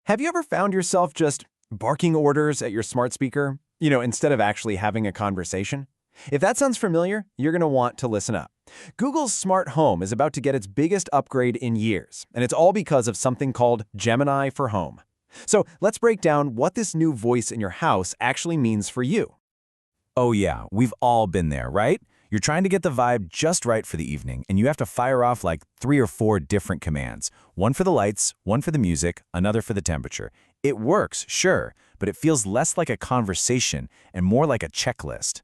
Have you ever found yourself just barking orders at your smart speaker, instead of actually having a conversation? If that sounds familiar, you're going to want to listen up. Google's smart home is about to get its biggest upgrade in years, and it's all because of something called Gemini for Home. So let's break down what this new voice in your house actually means for you. Oh yeah, we've all been there, right? You're trying to get the vibe just right for the evening, and you have to fire off like 3 or 4 different commands. One for the lights, one for the music, another for the temperature. It works, sure, but it feels less like a conversation and more like a checklist.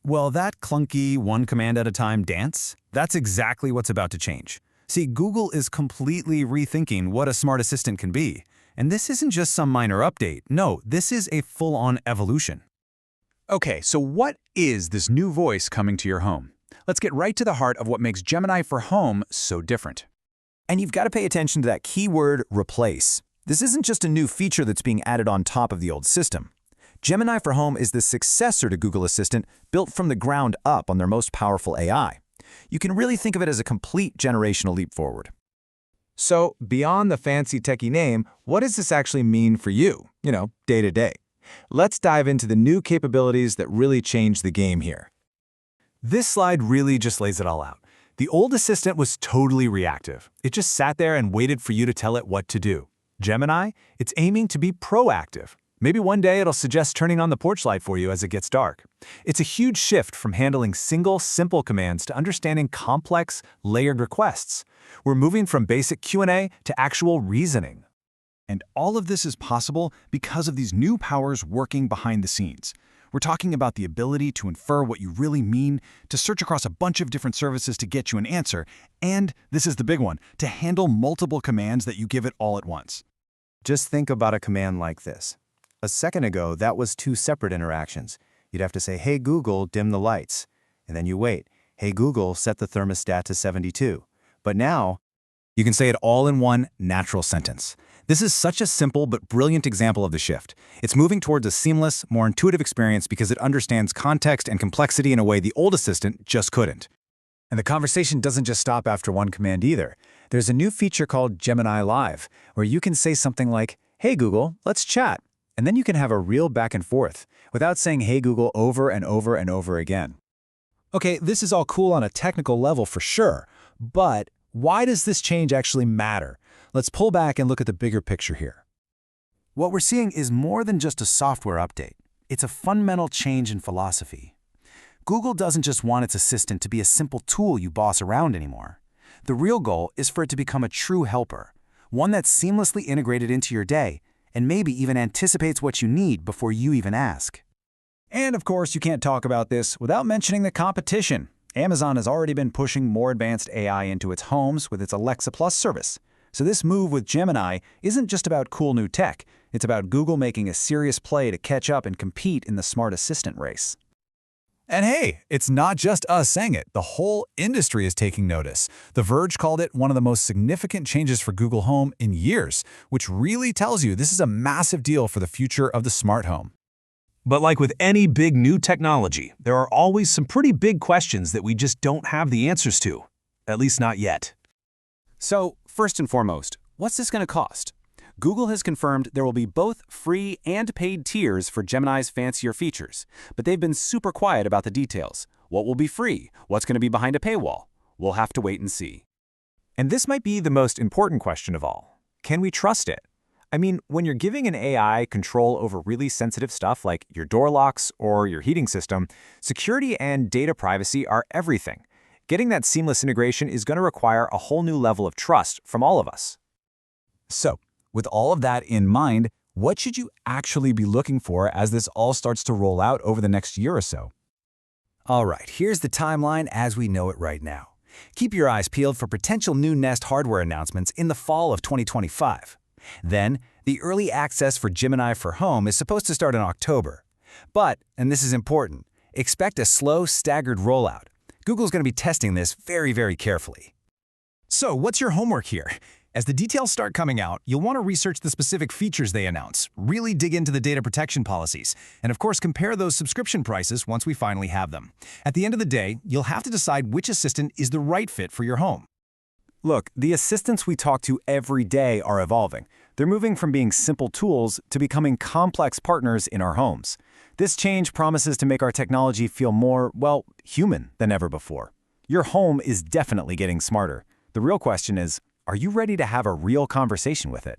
Well, that clunky one command at a time dance, that's exactly what's about to change. See, Google is completely rethinking what a smart assistant can be. And this isn't just some minor update. No, this is a full-on evolution. Okay, so what is this new voice coming to your home? Let's get right to the heart of what makes Gemini for Home so different. And you've got to pay attention to that keyword replace. This isn't just a new feature that's being added on top of the old system. Gemini for Home is the successor to Google Assistant, built from the ground up on their most powerful AI. You can really think of it as a complete generational leap forward. So, beyond the fancy techie name, what does this actually mean for you, day to day? Let's dive into the new capabilities that really change the game here. This slide really just lays it all out. The old assistant was totally reactive. It just sat there and waited for you to tell it what to do. Gemini, it's aiming to be proactive. Maybe one day it'll suggest turning on the porch light for you as it gets dark. It's a huge shift from handling single, simple commands to understanding complex, layered requests. We're moving from basic Q&A to actual reasoning. And all of this is possible because of these new powers working behind the scenes. We're talking about the ability to infer what you really mean, to search across a bunch of different services to get you an answer, and, this is the big one, to handle multiple commands that you give it all at once. Just think about a command like this. A second ago, that was 2 separate interactions. You'd have to say, "Hey Google, dim the lights." And then you wait, "Hey Google, set the thermostat to 72. But now, You can say it all in one natural sentence. This is such a simple but brilliant example of the shift. It's moving towards a seamless, more intuitive experience because it understands context and complexity in a way the old assistant just couldn't. And the conversation doesn't just stop after one command either. There's a new feature called Gemini Live, where you can say something like, "Hey Google, let's chat." And then you can have a real back and forth without saying "Hey Google" over and over and over again. Okay, this is all cool on a technical level for sure, but why does this change actually matter? Let's pull back and look at the bigger picture here. What we're seeing is more than just a software update. It's a fundamental change in philosophy. Google doesn't just want its assistant to be a simple tool you boss around anymore. The real goal is for it to become a true helper, one that's seamlessly integrated into your day and maybe even anticipates what you need before you even ask. And of course, you can't talk about this without mentioning the competition. Amazon has already been pushing more advanced AI into its homes with its Alexa Plus service. So this move with Gemini isn't just about cool new tech. It's about Google making a serious play to catch up and compete in the smart assistant race. And hey, it's not just us saying it. The whole industry is taking notice. The Verge called it one of the most significant changes for Google Home in years, which really tells you this is a massive deal for the future of the smart home. But like with any big new technology, there are always some pretty big questions that we just don't have the answers to. At least not yet. So, first and foremost, what's this going to cost? Google has confirmed there will be both free and paid tiers for Gemini's fancier features, but they've been super quiet about the details. What will be free? What's going to be behind a paywall? We'll have to wait and see. And this might be the most important question of all. Can we trust it? I mean, when you're giving an AI control over really sensitive stuff like your door locks or your heating system, security and data privacy are everything. Getting that seamless integration is going to require a whole new level of trust from all of us. So, with all of that in mind, what should you actually be looking for as this all starts to roll out over the next year or so? All right, here's the timeline as we know it right now. Keep your eyes peeled for potential new Nest hardware announcements in the fall of 2025. Then, the early access for Gemini for Home is supposed to start in October. But, and this is important, expect a slow, staggered rollout. Google's going to be testing this very, very carefully. So, what's your homework here? As the details start coming out, you'll want to research the specific features they announce, really dig into the data protection policies, and of course compare those subscription prices once we finally have them. At the end of the day, you'll have to decide which assistant is the right fit for your home. Look, the assistants we talk to every day are evolving. They're moving from being simple tools to becoming complex partners in our homes. This change promises to make our technology feel more, well, human than ever before. Your home is definitely getting smarter. The real question is, are you ready to have a real conversation with it?